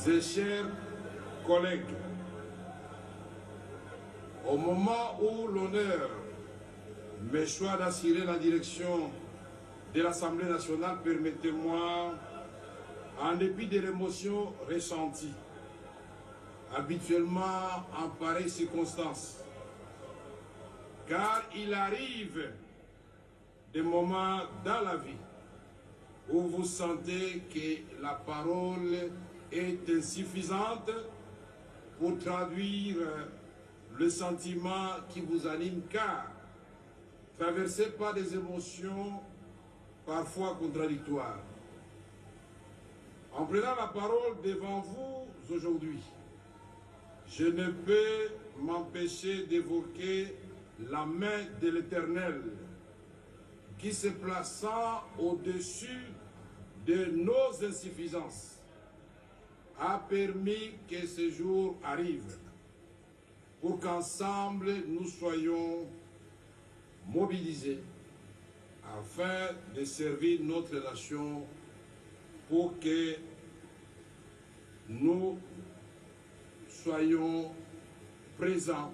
et chers collègues, au moment où l'honneur m'échoit d'assurer la direction de l'Assemblée nationale, permettez-moi, en dépit de l'émotion ressentie, habituellement en pareille circonstance, car il arrive des moments dans la vie où vous sentez que la parole est insuffisante pour traduire le sentiment qui vous anime, car traversé par des émotions parfois contradictoires. En prenant la parole devant vous aujourd'hui, je ne peux m'empêcher d'évoquer la main de l'Éternel qui, se plaçant au-dessus de nos insuffisances, a permis que ce jour arrive pour qu'ensemble nous soyons mobilisés afin de servir notre nation, pour que nous soyons présents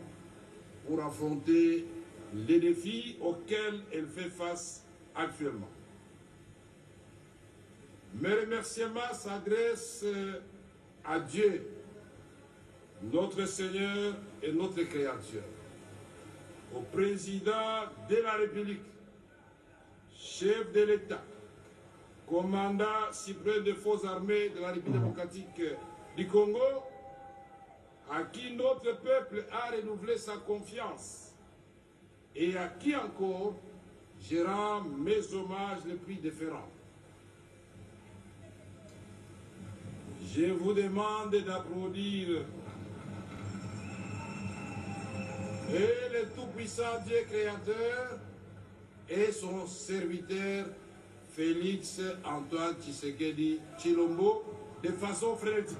pour affronter les défis auxquels elle fait face actuellement. Mes remerciements s'adressent à Dieu, notre Seigneur et notre Créateur, au président de la République, chef de l'État, commandant suprême des forces armées de la République démocratique du Congo, à qui notre peuple a renouvelé sa confiance et à qui encore je rends mes hommages les plus déférents. Je vous demande d'applaudir et le tout-puissant Dieu créateur et son serviteur Félix Antoine Tshisekedi Tshilombo de façon frénétique.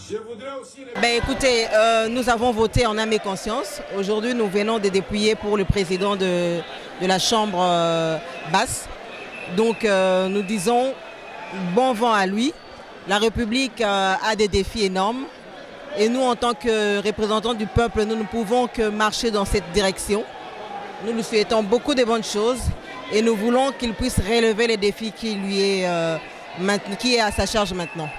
Je voudrais aussi... Écoutez, nous avons voté en âme et conscience. Aujourd'hui, nous venons de dépouiller pour le président de la Chambre basse. Donc, nous disons bon vent à lui. La République a des défis énormes. Et nous, en tant que représentants du peuple, nous ne pouvons que marcher dans cette direction. Nous lui souhaitons beaucoup de bonnes choses et nous voulons qu'il puisse relever les défis qui est à sa charge maintenant.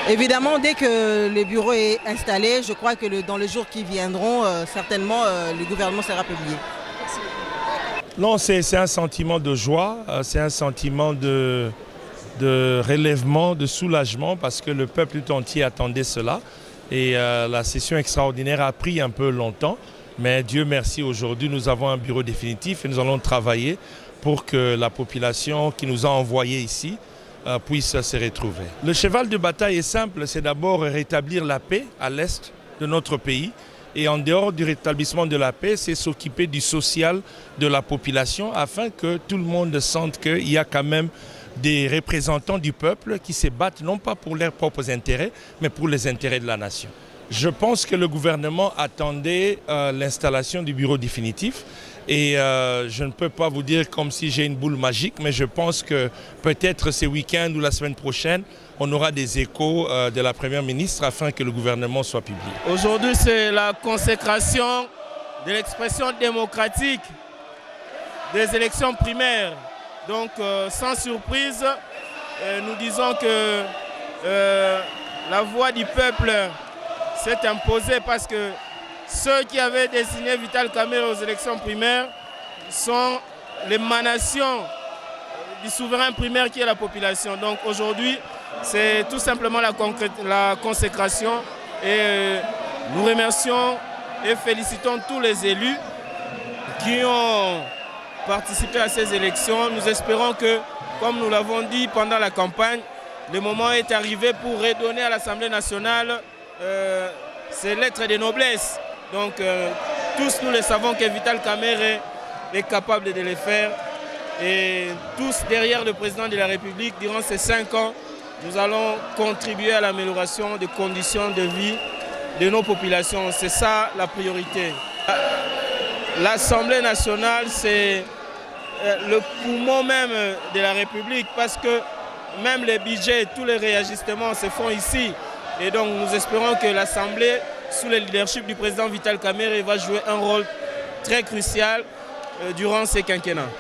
Évidemment, dès que le bureau est installé, je crois que dans les jours qui viendront, certainement, le gouvernement sera publié. Non, c'est un sentiment de joie, c'est un sentiment de relèvement, de soulagement, parce que le peuple tout entier attendait cela. Et la session extraordinaire a pris un peu longtemps, mais Dieu merci, aujourd'hui nous avons un bureau définitif et nous allons travailler pour que la population qui nous a envoyés ici puisse se retrouver. Le cheval de bataille est simple, c'est d'abord rétablir la paix à l'est de notre pays. Et en dehors du rétablissement de la paix, c'est s'occuper du social de la population afin que tout le monde sente qu'il y a quand même des représentants du peuple qui se battent non pas pour leurs propres intérêts, mais pour les intérêts de la nation. Je pense que le gouvernement attendait l'installation du bureau définitif et je ne peux pas vous dire comme si j'ai une boule magique, mais je pense que peut-être ce week-end ou la semaine prochaine, on aura des échos de la Première ministre afin que le gouvernement soit publié. Aujourd'hui, c'est la consécration de l'expression démocratique des élections primaires. Donc, sans surprise, nous disons que la voix du peuple s'est imposée parce que ceux qui avaient désigné Vital Kamerhe aux élections primaires sont l'émanation du souverain primaire qui est la population. Donc aujourd'hui, c'est tout simplement la consécration et nous remercions et félicitons tous les élus qui ont participé à ces élections. Nous espérons que, comme nous l'avons dit pendant la campagne, le moment est arrivé pour redonner à l'Assemblée nationale ses lettres de noblesse. Donc tous nous le savons que Vital Kamerhe est capable de le faire. Et tous derrière le président de la République, durant ces 5 ans, nous allons contribuer à l'amélioration des conditions de vie de nos populations. C'est ça la priorité. L'Assemblée nationale, c'est le poumon même de la République parce que même les budgets, tous les réajustements se font ici. Et donc nous espérons que l'Assemblée, sous le leadership du président Vital Kamerhe, va jouer un rôle très crucial durant ces quinquennats.